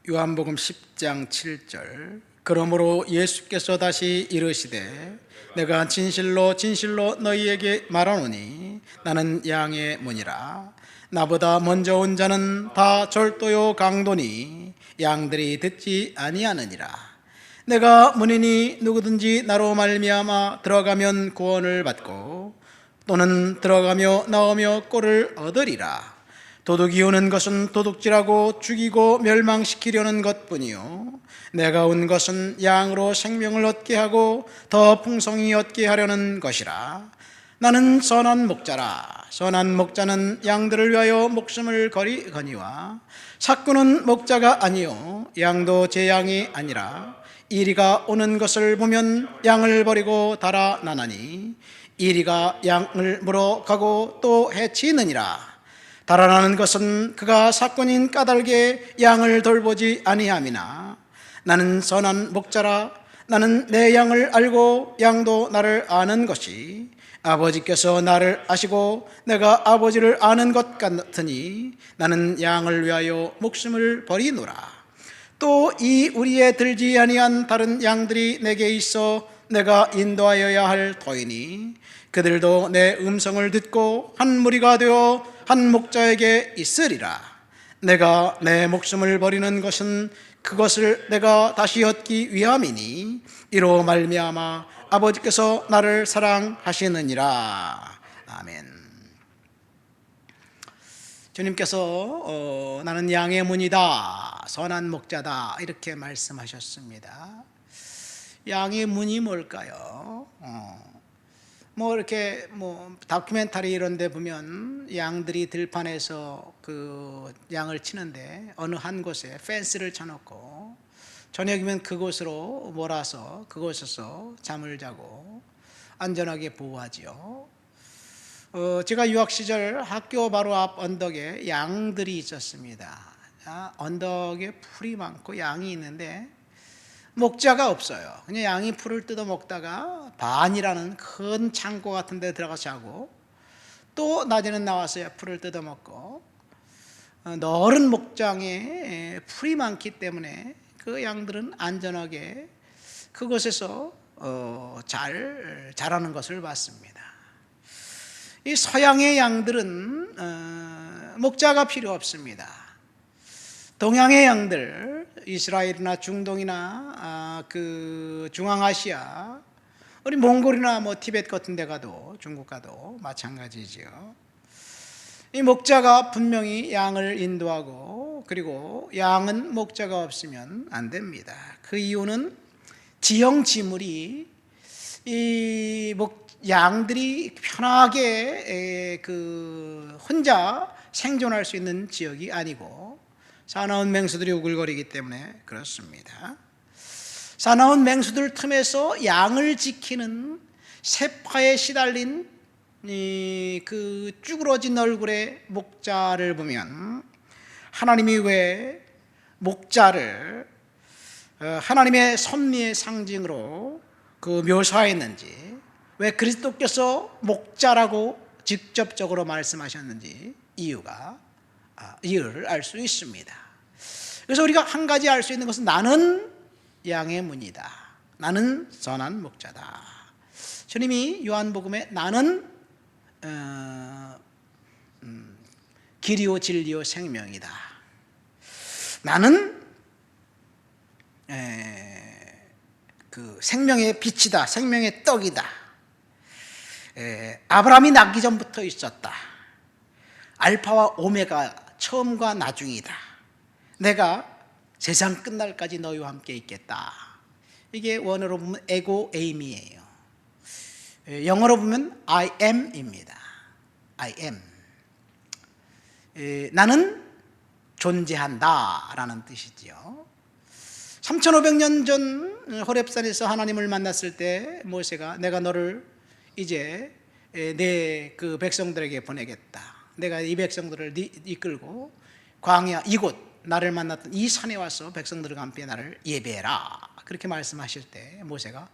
요한복음 10장 7절. 그러므로 예수께서 다시 이르시되 내가 진실로 진실로 너희에게 말하노니 나는 양의 문이라. 나보다 먼저 온 자는 다 절도요 강도니 양들이 듣지 아니하느니라. 내가 문이니 누구든지 나로 말미암아 들어가면 구원을 받고 또는 들어가며 나오며 꼴을 얻으리라. 도둑이 오는 것은 도둑질하고 죽이고 멸망시키려는 것뿐이요 내가 온 것은 양으로 생명을 얻게 하고 더 풍성히 얻게 하려는 것이라. 나는 선한 목자라. 선한 목자는 양들을 위하여 목숨을 거니와 삭구는 목자가 아니요 양도 제 양이 아니라 이리가 오는 것을 보면 양을 버리고 달아나나니 이리가 양을 물어가고 또 해치느니라. 달아나는 것은 그가 사건인 까닭에 양을 돌보지 아니함이나 나는 선한 목자라. 나는 내 양을 알고 양도 나를 아는 것이 아버지께서 나를 아시고 내가 아버지를 아는 것 같으니 나는 양을 위하여 목숨을 버리노라. 또 이 우리에 들지 아니한 다른 양들이 내게 있어 내가 인도하여야 할 터이니 그들도 내 음성을 듣고 한 무리가 되어 한 목자에게 있으리라. 내가 내 목숨을 버리는 것은 그것을 내가 다시 얻기 위함이니 이로 말미암아 아버지께서 나를 사랑하시느니라. 아멘. 주님께서 나는 양의 문이다, 선한 목자다 이렇게 말씀하셨습니다. 양의 문이 뭘까요? 이렇게 다큐멘터리 이런 데 보면 양들이 들판에서 그 양을 치는데 어느 한 곳에 펜스를 쳐놓고 저녁이면 그곳으로 몰아서 그곳에서 잠을 자고 안전하게 보호하지요. 제가 유학 시절 학교 바로 앞 언덕에 양들이 있었습니다. 언덕에 풀이 많고 양이 있는데 목자가 없어요. 그냥 양이 풀을 뜯어 먹다가 반이라는 큰 창고 같은 데 들어가서 자고 또 낮에는 나와서 풀을 뜯어 먹고 넓은 목장에 풀이 많기 때문에 그 양들은 안전하게 그곳에서 잘 자라는 것을 봤습니다. 이 서양의 양들은 목자가 필요 없습니다. 동양의 양들, 이스라엘이나 중동이나 그 중앙아시아, 우리 몽골이나 티베트 같은 데 가도 중국 가도 마찬가지죠. 이 목자가 분명히 양을 인도하고 그리고 양은 목자가 없으면 안 됩니다. 그 이유는 지형지물이 이 양들이 편하게 혼자 생존할 수 있는 지역이 아니고 사나운 맹수들이 우글거리기 때문에 그렇습니다. 사나운 맹수들 틈에서 양을 지키는 세파에 시달린 그 쭈그러진 얼굴의 목자를 보면 하나님이 왜 목자를 하나님의 섭리의 상징으로 묘사했는지, 왜 그리스도께서 목자라고 직접적으로 말씀하셨는지 이유를 알 수 있습니다. 그래서 우리가 한 가지 알 수 있는 것은 나는 양의 문이다, 나는 선한 목자다. 주님이 요한복음에 나는 길이요 진리요 생명이다, 나는 그 생명의 빛이다, 생명의 떡이다, 아브라함이 낳기 전부터 있었다, 알파와 오메가 처음과 나중이다, 내가 세상 끝날까지 너희와 함께 있겠다. 이게 원어로 보면 에고 에임이에요. 영어로 보면 I am입니다. I am. 나는 존재한다 라는 뜻이지요. 3500년 전 호렙산에서 하나님을 만났을 때 모세가 내가 너를 이제 내 그 백성들에게 보내겠다, 내가 이 백성들을 이끌고 광야 이곳 나를 만났던 이 산에 와서 백성들과 함께 나를 예배해라, 그렇게 말씀하실 때 모세가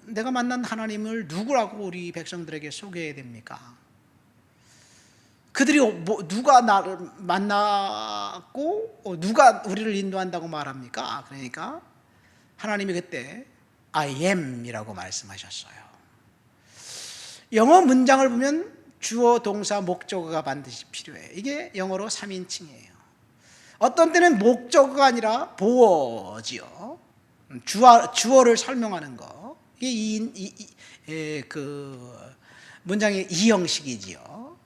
내가 만난 하나님을 누구라고 우리 백성들에게 소개해야 됩니까? 그들이 누가 나를 만났고 누가 우리를 인도한다고 말합니까? 그러니까 하나님이 그때 I am이라고 말씀하셨어요. 영어 문장을 보면 주어, 동사, 목적어가 반드시 필요해요. 이게 영어로 3인칭이에요. 어떤 때는 목적어가 아니라 보어지요. 주어를 설명하는 거. 이게 그 문장의 이 형식이지요.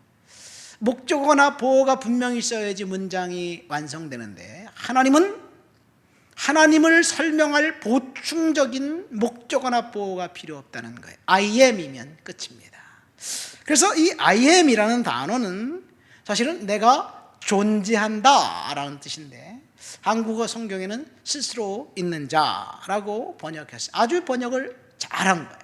목적어나 보어가 분명히 있어야지 문장이 완성되는데, 하나님을 설명할 보충적인 목적어나 보어가 필요 없다는 거예요. I am이면 끝입니다. 그래서 이 I am이라는 단어는 사실은 내가 존재한다 라는 뜻인데, 한국어 성경에는 스스로 있는 자라고 번역했어요. 아주 번역을 잘한 거예요.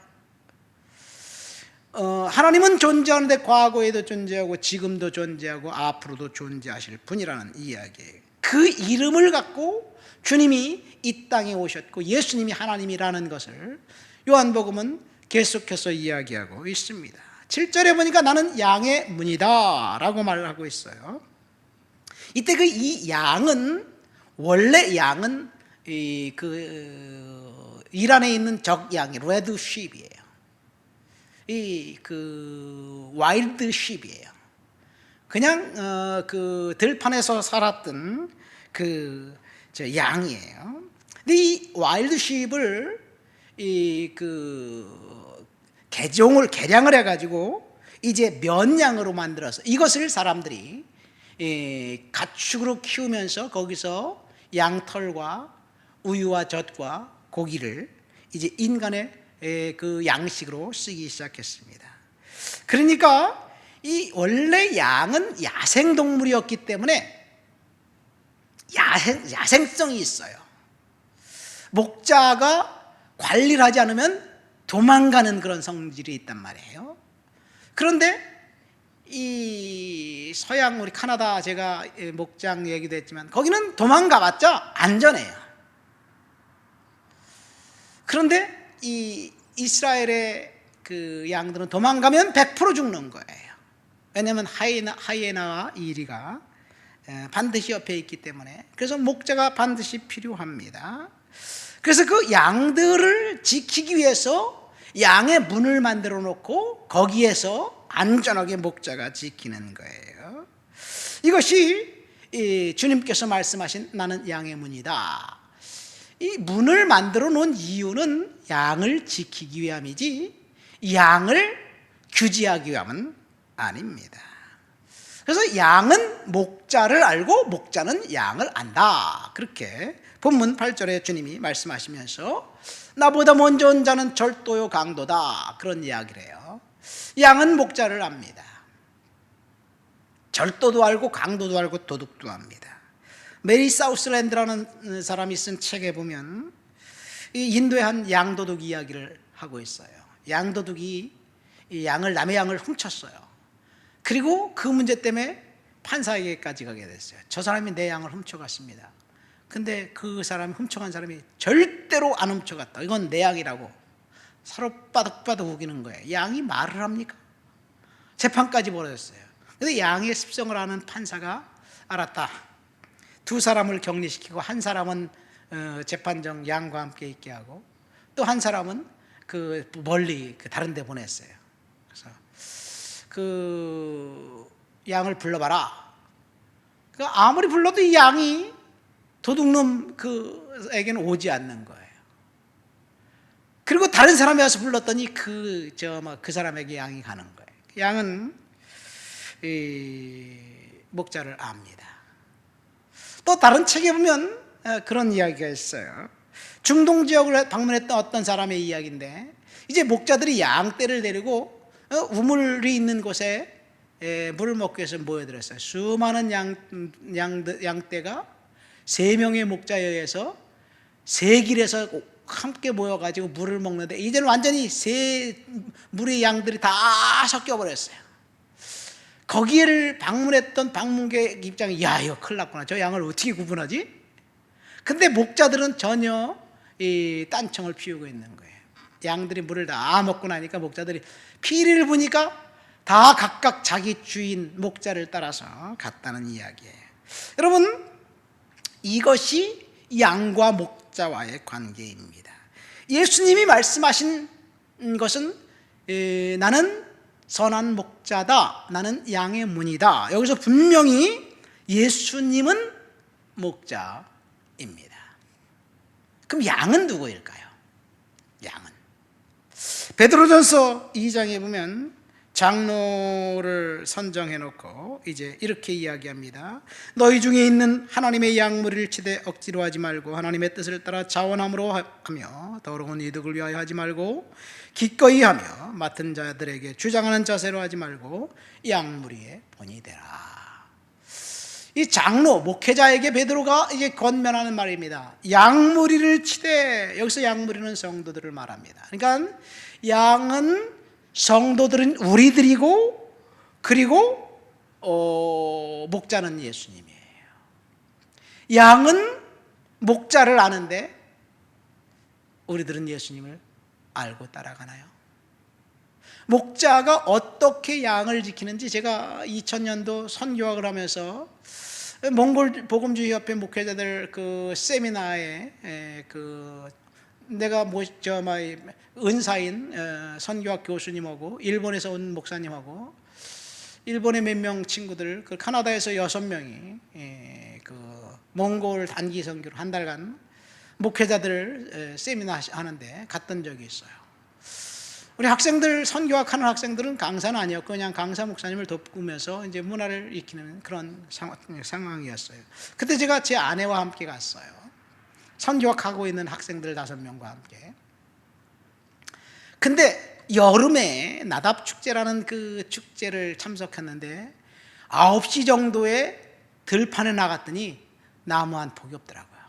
하나님은 존재하는데 과거에도 존재하고 지금도 존재하고 앞으로도 존재하실 분이라는 이야기예요. 그 이름을 갖고 주님이 이 땅에 오셨고 예수님이 하나님이라는 것을 요한복음은 계속해서 이야기하고 있습니다. 7절에 보니까 나는 양의 문이다 라고 말을 하고 있어요. 이때 이 양은, 원래 양은 일 안에 있는 적양이 레드 쉽이에요. 와일드 쉽이에요. 그냥 그 들판에서 살았던 양이에요. 근데 이 와일드 쉽을 개량을 해가지고 이제 면양으로 만들어서 이것을 사람들이 가축으로 키우면서 거기서 양털과 우유와 젖과 고기를 이제 인간의 그 양식으로 쓰기 시작했습니다. 그러니까 이 원래 양은 야생동물이었기 때문에 야생성이 있어요. 목자가 관리를 하지 않으면 도망가는 그런 성질이 있단 말이에요. 그런데 이 서양 우리 카나다, 제가 목장 얘기도 했지만 거기는 도망가봤자 안전해요. 그런데 이 이스라엘의 그 양들은 도망가면 100% 죽는 거예요. 왜냐하면 하이에나와 이리가 반드시 옆에 있기 때문에. 그래서 목자가 반드시 필요합니다. 그래서 그 양들을 지키기 위해서 양의 문을 만들어 놓고 거기에서 안전하게 목자가 지키는 거예요. 이것이 주님께서 말씀하신 나는 양의 문이다. 이 문을 만들어 놓은 이유는 양을 지키기 위함이지 양을 규제하기 위함은 아닙니다. 그래서 양은 목자를 알고 목자는 양을 안다. 그렇게 본문 8절에 주님이 말씀하시면서 나보다 먼저 온 자는 절도요 강도다, 그런 이야기를 해요. 양은 목자를 압니다. 절도도 알고 강도도 알고 도둑도 압니다. 메리 사우스랜드라는 사람이 쓴 책에 보면 이 인도의 한 양도둑 이야기를 하고 있어요. 양도둑이 이 남의 양을 훔쳤어요. 그리고 그 문제 때문에 판사에게까지 가게 됐어요. 저 사람이 내 양을 훔쳐갔습니다. 근데 그 사람이, 훔쳐간 사람이 절대로 안 훔쳐갔다, 이건 내 양이라고 서로 바득바득 우기는 거예요. 양이 말을 합니까? 재판까지 벌어졌어요. 그런데 양의 습성을 아는 판사가 알았다. 두 사람을 격리시키고 한 사람은 재판정 양과 함께 있게 하고 또 한 사람은 그 멀리 다른 데 보냈어요. 그래서 그 양을 불러봐라. 아무리 불러도 이 양이 도둑놈 그에게는 오지 않는 거예요. 그리고 다른 사람이 와서 불렀더니 그 사람에게 양이 가는 거예요. 양은 목자를 압니다. 또 다른 책에 보면 그런 이야기가 있어요. 중동 지역을 방문했던 어떤 사람의 이야기인데, 이제 목자들이 양떼를 데리고 우물이 있는 곳에 물을 먹기 위해서 모여들었어요. 수많은 양떼가 3명의 목자에 의해서 새 길에서 함께 모여가지고 물을 먹는데, 이제는 완전히 물의 양들이 다 섞여버렸어요. 거기를 방문했던 방문객 입장에, 야, 이거 큰일 났구나, 저 양을 어떻게 구분하지? 근데 목자들은 전혀 이 딴청을 피우고 있는 거예요. 양들이 물을 다 먹고 나니까 목자들이 피리를 보니까 다 각각 자기 주인 목자를 따라서 갔다는 이야기예요. 여러분, 이것이 양과 목자와의 관계입니다. 예수님이 말씀하신 것은 나는 선한 목자다, 나는 양의 문이다. 여기서 분명히 예수님은 목자입니다. 그럼 양은 누구일까요? 양은 베드로전서 2장에 보면 장로를 선정해 놓고 이제 이렇게 이야기합니다. 너희 중에 있는 하나님의 양무리를 치되 억지로 하지 말고 하나님의 뜻을 따라 자원함으로 하며 더러운 이득을 위하여 하지 말고 기꺼이 하며 맡은 자들에게 주장하는 자세로 하지 말고 양무리의 본이 되라. 이 장로, 목회자에게 베드로가 이제 권면하는 말입니다. 양무리를 치되, 여기서 양무리는 성도들을 말합니다. 그러니까 양은 성도들은 우리들이고, 그리고 목자는 예수님이에요. 양은 목자를 아는데 우리들은 예수님을 알고 따라가나요? 목자가 어떻게 양을 지키는지 제가 2000년도 선교학을 하면서 몽골 복음주의 협회 목회자들 그 세미나에 내가 은사인 선교학 교수님하고 일본에서 온 목사님하고 일본의 몇 명 친구들, 그 카나다에서 6명이 그 몽골 단기 선교로 한 달간 목회자들 세미나 하는데 갔던 적이 있어요. 우리 학생들, 선교학 하는 학생들은 강사는 아니었고 그냥 강사 목사님을 돕으면서 이제 문화를 익히는 그런 상황이었어요. 그때 제가 제 아내와 함께 갔어요. 선교학 하고 있는 학생들 5명과 함께. 근데 여름에 나답 축제라는 그 축제를 참석했는데 9시 정도에 들판에 나갔더니 나무 한 폭이 없더라고요.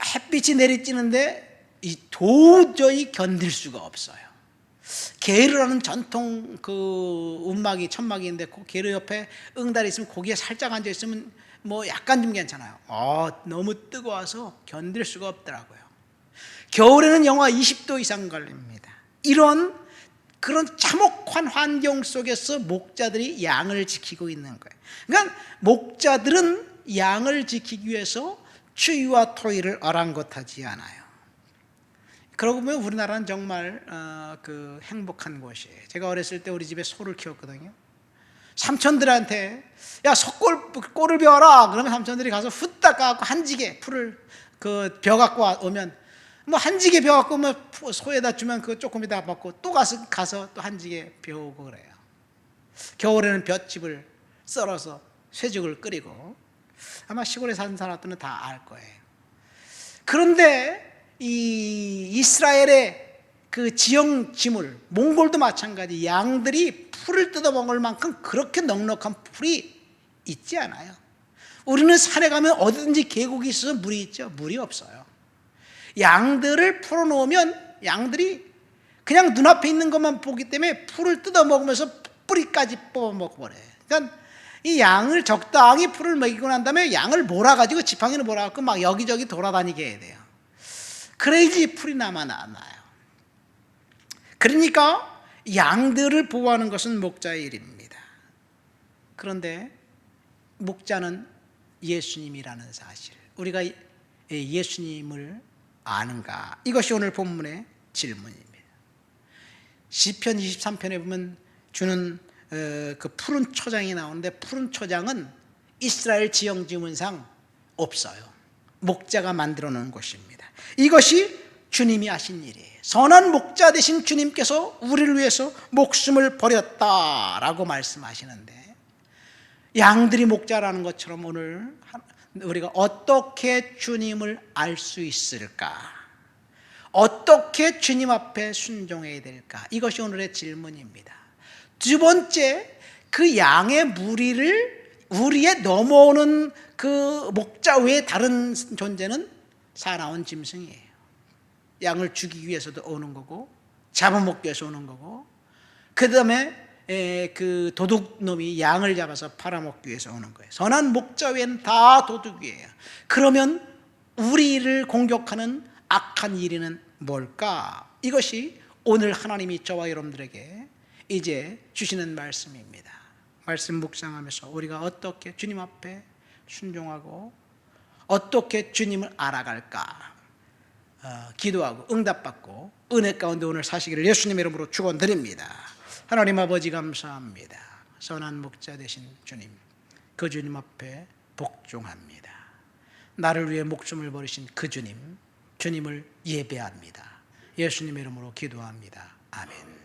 햇빛이 내리쬐는데 도저히 견딜 수가 없어요. 게르라는 전통 그 움막이 천막인데 그 게르 옆에 응달이 있으면 거기에 살짝 앉아 있으면 뭐 약간 좀 괜찮아요. 너무 뜨거워서 견딜 수가 없더라고요. 겨울에는 영하 20도 이상 걸립니다. 이런 그런 참혹한 환경 속에서 목자들이 양을 지키고 있는 거예요. 그러니까 목자들은 양을 지키기 위해서 추위와 토위를 아랑곳하지 않아요. 그러고 보면 우리나라는 정말 그 행복한 곳이에요. 제가 어렸을 때 우리 집에 소를 키웠거든요. 삼촌들한테 야, 꼴을 베어라 그러면 삼촌들이 가서 후딱 가갖고 한지게 풀을 그 벼 갖고 오면 뭐 한지게 벼 갖고 뭐 소에다 주면 그 조금 이따 먹고 또 가서 또 한지게 벼오고 그래요. 겨울에는 볏짚을 썰어서 쇠죽을 끓이고, 아마 시골에 사는 사람들은 다 알 거예요. 그런데 이 이스라엘의 그 지형 지물, 몽골도 마찬가지, 양들이 풀을 뜯어먹을 만큼 그렇게 넉넉한 풀이 있지 않아요. 우리는 산에 가면 어디든지 계곡이 있어서 물이 있죠. 물이 없어요. 양들을 풀어놓으면 양들이 그냥 눈앞에 있는 것만 보기 때문에 풀을 뜯어먹으면서 뿌리까지 뽑아먹어버려요. 그러니까 이 양을 적당히 풀을 먹이고 난 다음에 양을 몰아가지고, 지팡이를 몰아가지고 막 여기저기 돌아다니게 해야 돼요. 그래야지 풀이 남아나요. 그러니까 양들을 보호하는 것은 목자의 일입니다. 그런데 목자는 예수님이라는 사실, 우리가 예수님을 아는가? 이것이 오늘 본문의 질문입니다. 시편 23편에 보면 주는 그 푸른 초장이 나오는데, 푸른 초장은 이스라엘 지형 지문상 없어요. 목자가 만들어 놓은 것입니다. 이것이 주님이 하신 일이에요. 선한 목자 되신 주님께서 우리를 위해서 목숨을 버렸다라고 말씀하시는데, 양들이 목자라는 것처럼 오늘 우리가 어떻게 주님을 알 수 있을까? 어떻게 주님 앞에 순종해야 될까? 이것이 오늘의 질문입니다. 두 번째, 그 양의 무리를, 우리의 넘어오는 그 목자 외에 다른 존재는 사나운 짐승이에요. 양을 죽이기 위해서도 오는 거고, 잡아먹기 위해서 오는 거고, 그 다음에 그 도둑놈이 양을 잡아서 팔아먹기 위해서 오는 거예요. 선한 목자 외에는 다 도둑이에요. 그러면 우리를 공격하는 악한 일이는 뭘까? 이것이 오늘 하나님이 저와 여러분들에게 이제 주시는 말씀입니다. 말씀 묵상하면서 우리가 어떻게 주님 앞에 순종하고 어떻게 주님을 알아갈까 기도하고 응답받고 은혜 가운데 오늘 사시기를 예수님의 이름으로 축원드립니다. 하나님 아버지 감사합니다. 선한 목자 되신 주님, 그 주님 앞에 복종합니다. 나를 위해 목숨을 버리신 그 주님, 주님을 예배합니다. 예수님의 이름으로 기도합니다. 아멘.